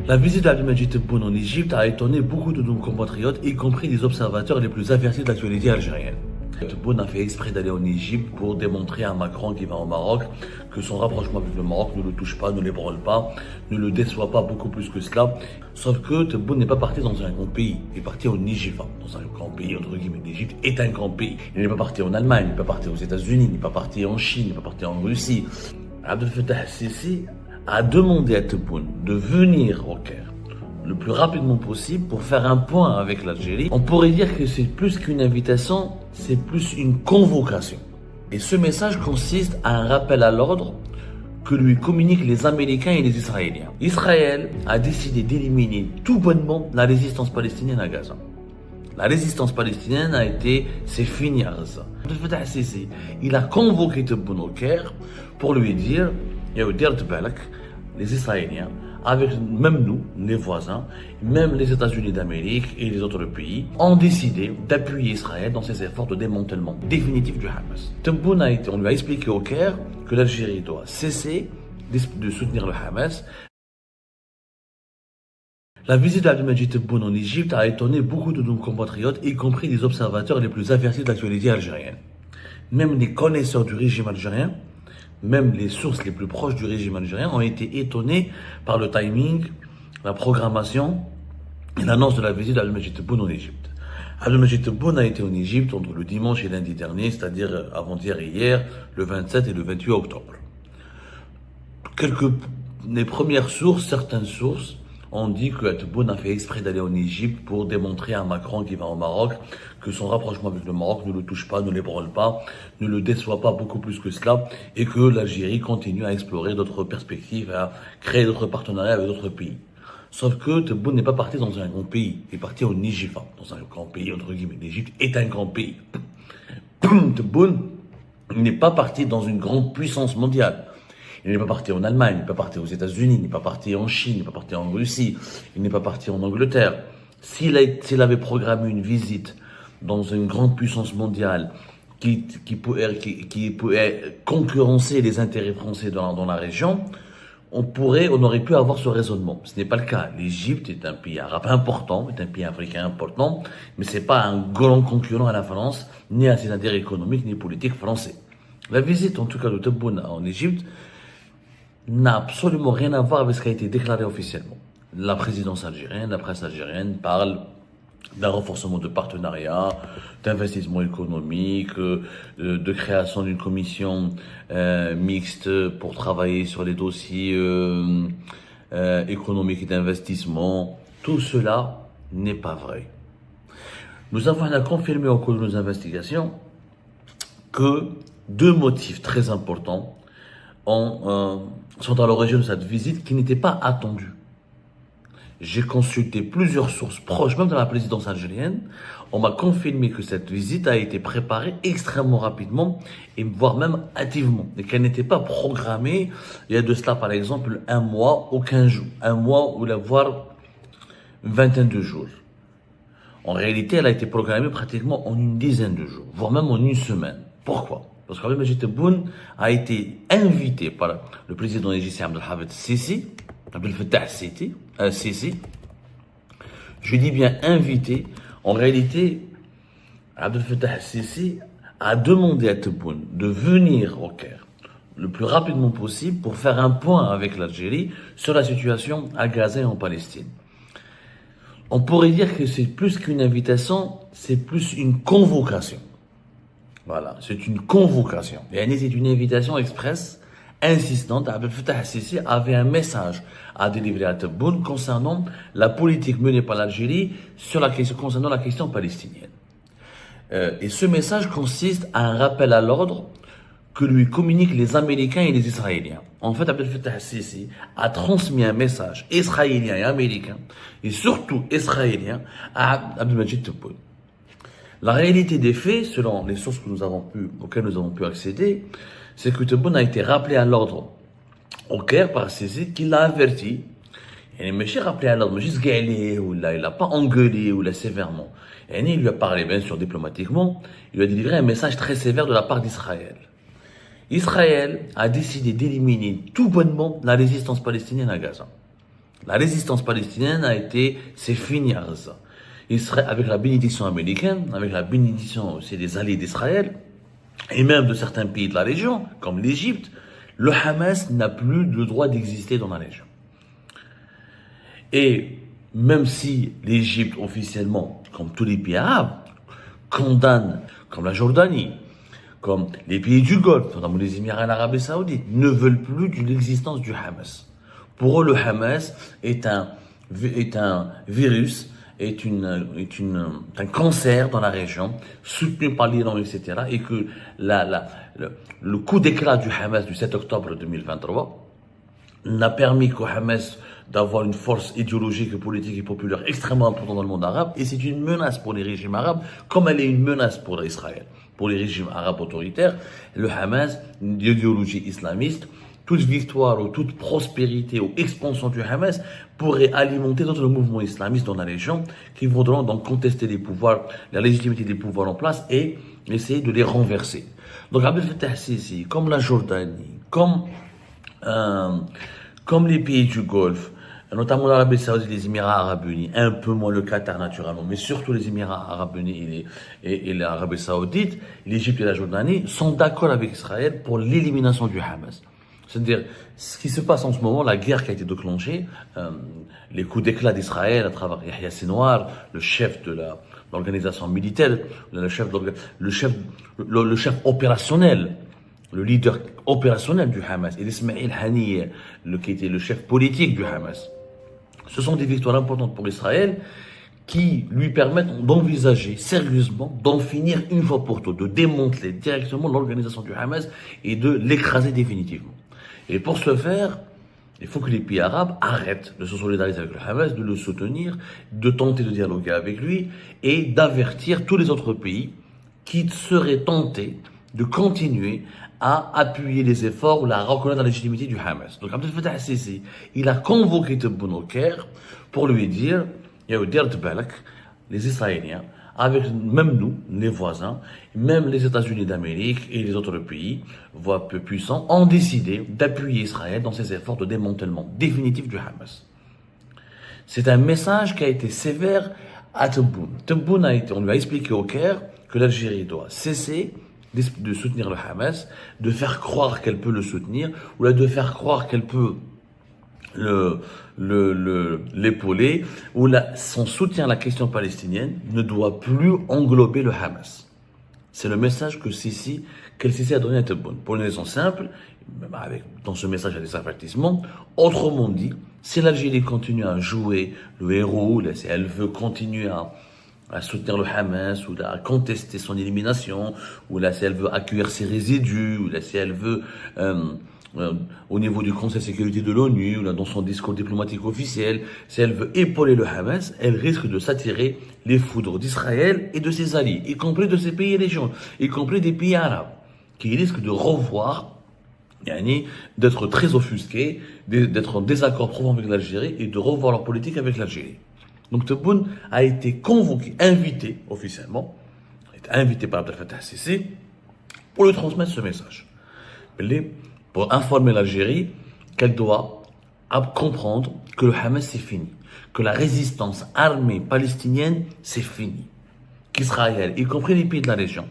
La visite d'Abdelmadjid Tebboune en Égypte a étonné beaucoup de nos compatriotes, y compris les observateurs les plus avertis de l'actualité algérienne. Tebboune a fait exprès d'aller en Égypte pour démontrer à Macron qui va au Maroc que son rapprochement avec le Maroc ne le touche pas, ne l'ébranle pas, ne le déçoit pas beaucoup plus que cela. Sauf que Tebboune n'est pas parti dans un grand pays, il est parti en Égypte, dans un grand pays, entre guillemets. L'Égypte est un grand pays. Il n'est pas parti en Allemagne, il n'est pas parti aux États-Unis, il n'est pas parti en Chine, il n'est pas parti en Russie. Abdel Fattah el-Sisi a demandé à Tebboune de venir au Caire le plus rapidement possible pour faire un point avec l'Algérie. On pourrait dire que c'est plus qu'une invitation, c'est plus une convocation. Et ce message consiste à un rappel à l'ordre que lui communiquent les Américains et les Israéliens. Israël a décidé d'éliminer tout bonnement la résistance palestinienne à Gaza. La résistance palestinienne c'est fini à Gaza. Abdel Fattah el-Sisi, il a convoqué Tebboune au Caire pour lui dire, les Israéliens, avec même nous, les voisins, même les États-Unis d'Amérique et les autres pays, ont décidé d'appuyer Israël dans ses efforts de démantèlement définitif du Hamas. Tebboune on lui a expliqué au Caire que l'Algérie doit cesser de soutenir le Hamas. La visite d'Abdelmadjid Tebboune en Égypte a étonné beaucoup de nos compatriotes, y compris les observateurs les plus avertis de l'actualité algérienne. Même les connaisseurs du régime algérien, même les sources les plus proches du régime algérien ont été étonnés par le timing, la programmation et l'annonce de la visite d'Abdelmadjid Tebboune en Égypte. Abdelmadjid Tebboune a été en Égypte entre le dimanche et lundi dernier, c'est-à-dire avant-hier et hier, le 27 et le 28 octobre. Les premières sources, certaines sources, ont dit que Tebboune a fait exprès d'aller en Égypte pour démontrer à Macron qui va au Maroc que son rapprochement avec le Maroc ne le touche pas, ne l'ébranle pas, ne le déçoit pas beaucoup plus que cela, et que l'Algérie continue à explorer d'autres perspectives, à créer d'autres partenariats avec d'autres pays. Sauf que Tebboune n'est pas parti dans un grand pays, il est parti en Égypte, dans un grand pays, entre guillemets. L'Égypte est un grand pays. Tebboune n'est pas parti dans une grande puissance mondiale. Il n'est pas parti en Allemagne, il n'est pas parti aux États-Unis, il n'est pas parti en Chine, il n'est pas parti en Russie, il n'est pas parti en Angleterre. S'il avait programmé une visite dans une grande puissance mondiale qui pourrait concurrencer les intérêts français dans la région, on aurait pu avoir ce raisonnement. Ce n'est pas le cas. L'Égypte est un pays arabe important, est un pays africain important, mais ce n'est pas un grand concurrent à la France, ni à ses intérêts économiques, ni politiques français. La visite, en tout cas, de Tebboune en Égypte, n'a absolument rien à voir avec ce qui a été déclaré officiellement. La présidence algérienne, la presse algérienne parle d'un renforcement de partenariat, d'investissement économique, de création d'une commission mixte pour travailler sur les dossiers économiques et d'investissement. Tout cela n'est pas vrai. On a confirmé au cours de nos investigations que deux motifs très importants sont à l'origine de cette visite qui n'était pas attendue. J'ai consulté plusieurs sources proches, même de la présidence algérienne. On m'a confirmé que cette visite a été préparée extrêmement rapidement, et voire même hâtivement, et qu'elle n'était pas programmée il y a de cela, par exemple, 1 mois ou 15 jours. 1 mois ou voire une vingtaine de jours. En réalité, elle a été programmée pratiquement en une dizaine de jours, voire même en une semaine. Pourquoi ? Parce qu'Abdelmadjid Tebboune a été invité par le président égyptien Abdel Fattah el-Sisi. Je dis bien invité. En réalité, Abdel Fattah el-Sisi a demandé à Tebboune de venir au Caire le plus rapidement possible pour faire un point avec l'Algérie sur la situation à Gaza et en Palestine. On pourrait dire que c'est plus qu'une invitation, c'est plus une convocation. Voilà, c'est une convocation. Et c'est une invitation express, insistante. Abdel Fattah el-Sisi avait un message à délivrer à Tebboune concernant la politique menée par l'Algérie concernant la question palestinienne. Et ce message consiste à un rappel à l'ordre que lui communiquent les Américains et les Israéliens. En fait, Abdel Fattah el-Sisi a transmis un message israélien et américain, et surtout israélien, à Abdelmadjid Tebboune. La réalité des faits, selon les sources auxquelles nous avons pu accéder, c'est que Tebboune a été rappelé à l'ordre au Caire par Sisi, qui l'a averti. Il ne s'est rappelé à l'ordre, mais juste galé, ou là, il n'a pas engueulé, ou là, sévèrement. Et il lui a parlé, bien sûr, diplomatiquement, il lui a délivré un message très sévère de la part d'Israël. Israël a décidé d'éliminer tout bonnement la résistance palestinienne à Gaza. La résistance palestinienne c'est fini à Gaza. Israël, avec la bénédiction américaine, avec la bénédiction aussi des alliés d'Israël, et même de certains pays de la région, comme l'Égypte, le Hamas n'a plus le droit d'exister dans la région. Et même si l'Égypte officiellement, comme tous les pays arabes, condamne, comme la Jordanie, comme les pays du Golfe, notamment les Émirats et l'Arabie Saoudite, ne veulent plus de l'existence du Hamas. Pour eux, le Hamas est un virus, est un cancer dans la région, soutenu par l'Iran, etc. Et que le coup d'éclat du Hamas du 7 octobre 2023 n'a permis qu'au Hamas d'avoir une force idéologique, politique et populaire extrêmement importante dans le monde arabe. Et c'est une menace pour les régimes arabes, comme elle est une menace pour Israël. Pour les régimes arabes autoritaires, le Hamas, l'idéologie islamiste, toute victoire ou toute prospérité ou expansion du Hamas pourrait alimenter d'autres mouvements islamistes dans la région qui voudront donc contester les pouvoirs, la légitimité des pouvoirs en place et essayer de les renverser. Donc Abdel Fattah Sisi, comme la Jordanie, comme les pays du Golfe, notamment l'Arabie Saoudite, les Émirats Arabes Unis, un peu moins le Qatar naturellement, mais surtout les Émirats Arabes Unis et l'Arabie Saoudite, l'Égypte et la Jordanie sont d'accord avec Israël pour l'élimination du Hamas. C'est-à-dire, ce qui se passe en ce moment, la guerre qui a été déclenchée, les coups d'éclat d'Israël à travers Yahya Sinwar, le chef de l'organisation militaire, le chef opérationnel, le leader opérationnel du Hamas, et Ismail Haniyeh, qui était le chef politique du Hamas. Ce sont des victoires importantes pour Israël qui lui permettent d'envisager sérieusement d'en finir une fois pour toutes, de démanteler directement l'organisation du Hamas et de l'écraser définitivement. Et pour ce faire, il faut que les pays arabes arrêtent de se solidariser avec le Hamas, de le soutenir, de tenter de dialoguer avec lui et d'avertir tous les autres pays qui seraient tentés de continuer à appuyer les efforts ou la reconnaître la légitimité du Hamas. Donc Abdel Fattah Sisi, il a convoqué Tebboune au Caire pour lui dire, les Israéliens, avec même nous, les voisins, même les États-Unis d'Amérique et les autres pays, voire peu puissants, ont décidé d'appuyer Israël dans ses efforts de démantèlement définitif du Hamas. C'est un message qui a été sévère à Tebboune. Tebboune on lui a expliqué au Caire que l'Algérie doit cesser de soutenir le Hamas, de faire croire qu'elle peut le soutenir, ou de faire croire qu'elle peut l'épauler, ou son soutien à la question palestinienne ne doit plus englober le Hamas. C'est le message qu'El Sisi a donné à Tebboune. Pour une raison simple, dans ce message il y a des avertissements. Autrement dit, si l'Algérie continue à jouer le héros, si elle veut continuer à soutenir le Hamas, ou à contester son élimination, ou si elle veut accueillir ses résidus, ou si elle veut, au niveau du Conseil de sécurité de l'ONU, ou dans son discours diplomatique officiel, si elle veut épauler le Hamas, elle risque de s'attirer les foudres d'Israël et de ses alliés, y compris de ses pays et régions, y compris des pays arabes, qui risquent de revoir, d'être très offusqués, d'être en désaccord profond avec l'Algérie et de revoir leur politique avec l'Algérie. Donc Tebboune a été convoqué, invité officiellement, invité par Abdel Fattah Sisi pour lui transmettre ce message. Pour informer l'Algérie qu'elle doit comprendre que le Hamas c'est fini, que la résistance armée palestinienne c'est fini, qu'Israël, y compris les pays de la région,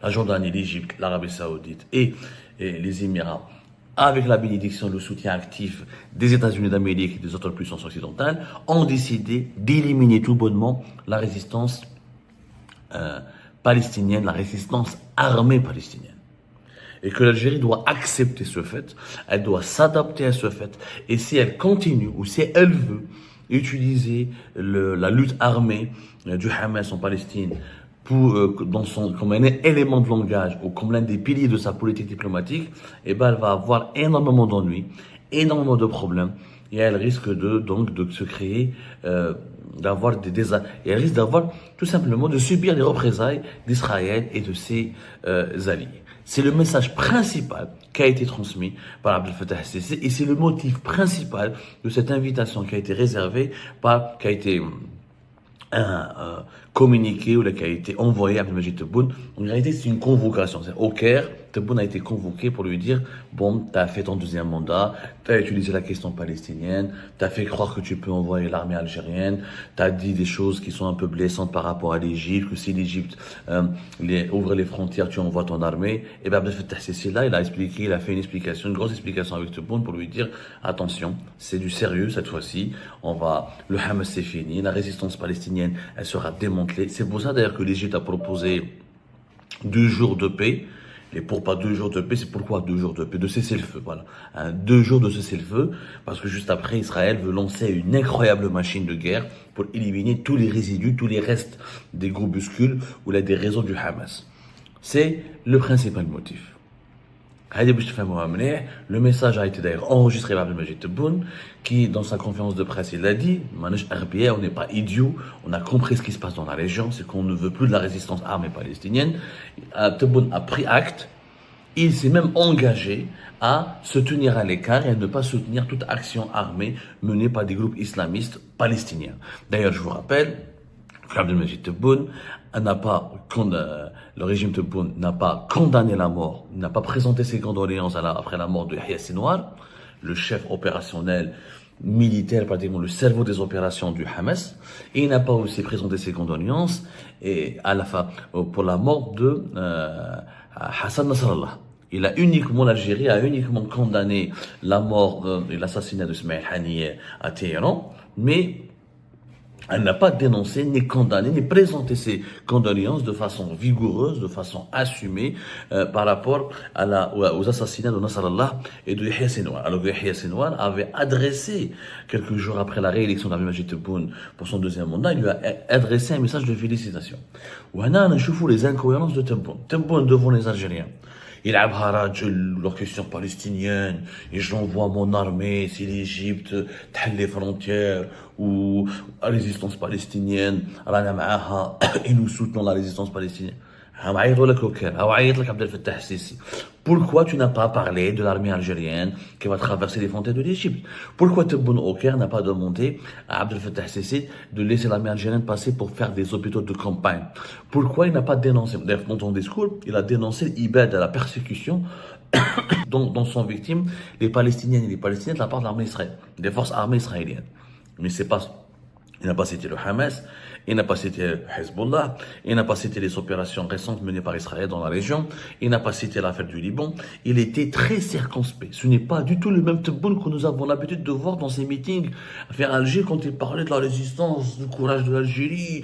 la Jordanie, l'Égypte, l'Arabie Saoudite et les Émirats, avec la bénédiction, le soutien actif des États-Unis d'Amérique et des autres puissances occidentales, ont décidé d'éliminer tout bonnement la résistance palestinienne, la résistance armée palestinienne. Et que l'Algérie doit accepter ce fait, elle doit s'adapter à ce fait, et si elle continue, ou si elle veut utiliser la lutte armée du Hamas en Palestine comme un élément de langage ou comme l'un des piliers de sa politique diplomatique, elle va avoir énormément d'ennuis, énormément de problèmes, et elle risque de se créer, et elle risque tout simplement de subir les représailles d'Israël et de ses alliés. C'est le message principal qui a été transmis par Abdel Fattah Sisi, et c'est le motif principal de cette invitation qui a été réservée qui a été communiqué ou qui a été envoyé à Abdelmajid Tebboune. En réalité, c'est une convocation. C'est au Caire, Tebboune a été convoqué pour lui dire, bon, t'as fait ton deuxième mandat, t'as utilisé la question palestinienne, t'as fait croire que tu peux envoyer l'armée algérienne, t'as dit des choses qui sont un peu blessantes par rapport à l'Égypte, que si l'Égypte ouvre les frontières, tu envoies ton armée. Et bien, Abdel Fattah Sisi, là, il a fait une explication, une grosse explication avec Tebboune pour lui dire, attention, c'est du sérieux cette fois-ci, le Hamas c'est fini, la résistance palestinienne, elle sera démantelée. C'est pour ça d'ailleurs que l'Égypte a proposé 2 jours de paix. Et pour pas 2 jours de paix, c'est pourquoi 2 jours de paix, de cessez-le-feu, voilà. 2 jours de cessez-le-feu, parce que juste après, Israël veut lancer une incroyable machine de guerre pour éliminer tous les résidus, tous les restes des groupuscules ou des réseaux du Hamas. C'est le principal motif. Le message a été d'ailleurs enregistré par Abdelmajid Tebboune, qui, dans sa conférence de presse, il l'a dit, on n'est pas idiot, on a compris ce qui se passe dans la région, c'est qu'on ne veut plus de la résistance armée palestinienne. Tebboune a pris acte, il s'est même engagé à se tenir à l'écart et à ne pas soutenir toute action armée menée par des groupes islamistes palestiniens. D'ailleurs, je vous rappelle, Abdelmajid Tebboune le régime Tebboune n'a pas condamné la mort, n'a pas présenté ses condoléances après la mort de Yahya Sinwar, le chef opérationnel militaire, pratiquement le cerveau des opérations du Hamas, et il n'a pas aussi présenté ses condoléances pour la mort de Hassan Nasrallah. L'Algérie a uniquement condamné la mort et l'assassinat de Ismaël Haniyeh à Téhéran, mais elle n'a pas dénoncé, ni condamné, ni présenté ses condoléances de façon vigoureuse, de façon assumée par rapport aux assassinats de Nasrallah et de Yahya Sinwar. Alors que Yahya Sinwar avait adressé, quelques jours après la réélection d'Abdelmajid Tebboune pour son deuxième mandat, il lui a adressé un message de félicitations. On a les incohérences de Tebboune. Tebboune devant les Algériens. Il a leur question palestinienne, et j'envoie mon armée, si l'Égypte تحل les frontières, ou la résistance palestinienne, et nous soutenons la résistance palestinienne. Pourquoi tu n'as pas parlé de l'armée algérienne qui va traverser les frontières de l'Égypte? Pourquoi Tebboune au Caire n'a pas demandé à Abdel Fattah Sisi de laisser l'armée algérienne passer pour faire des hôpitaux de campagne? Pourquoi il n'a pas dénoncé? D'ailleurs, dans son discours, il a dénoncé l'ibad, la persécution dont sont victimes les Palestiniens et les Palestiniens de la part de l'armée israélienne, des forces armées israéliennes. Mais il n'a pas cité le Hamas, il n'a pas cité Hezbollah, il n'a pas cité les opérations récentes menées par Israël dans la région, il n'a pas cité l'affaire du Liban. Il était très circonspect. Ce n'est pas du tout le même Tebboune que nous avons l'habitude de voir dans ces meetings vers Alger quand il parlait de la résistance, du courage de l'Algérie,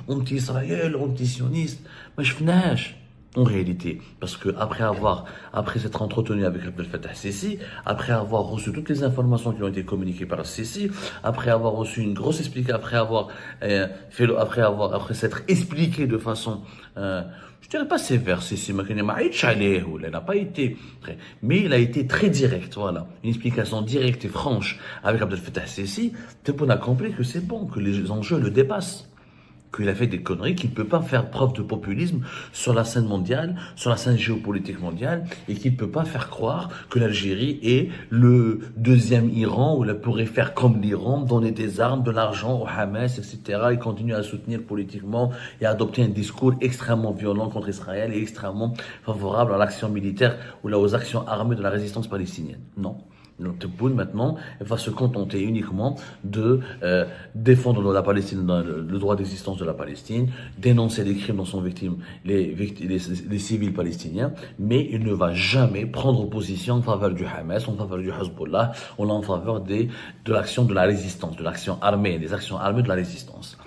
anti-Israël, anti-sioniste. Mais je fnâche. En réalité, parce que après s'être entretenu avec Abdel Fattah Sisi, après avoir reçu toutes les informations qui ont été communiquées par Sisi, après avoir reçu une grosse explication, après s'être expliqué de façon, je dirais pas sévère, Sisi, mais il n'a pas été, mais il a été très direct, voilà, une explication directe et franche avec Abdel Fattah Sisi. Tebboune a compris que c'est bon, que les enjeux le dépassent, qu'il a fait des conneries, qu'il ne peut pas faire preuve de populisme sur la scène mondiale, sur la scène géopolitique mondiale, et qu'il ne peut pas faire croire que l'Algérie est le deuxième Iran, où elle pourrait faire comme l'Iran, donner des armes, de l'argent au Hamas, etc., et continuer à soutenir politiquement et à adopter un discours extrêmement violent contre Israël et extrêmement favorable à l'action militaire ou aux actions armées de la résistance palestinienne. Non. Donc Tebboune maintenant va se contenter uniquement de défendre la Palestine, le droit d'existence de la Palestine, dénoncer les crimes dont sont victimes les civils palestiniens, mais il ne va jamais prendre position en faveur du Hamas, en faveur du Hezbollah, ou en faveur de l'action de la résistance, de l'action armée, des actions armées de la résistance.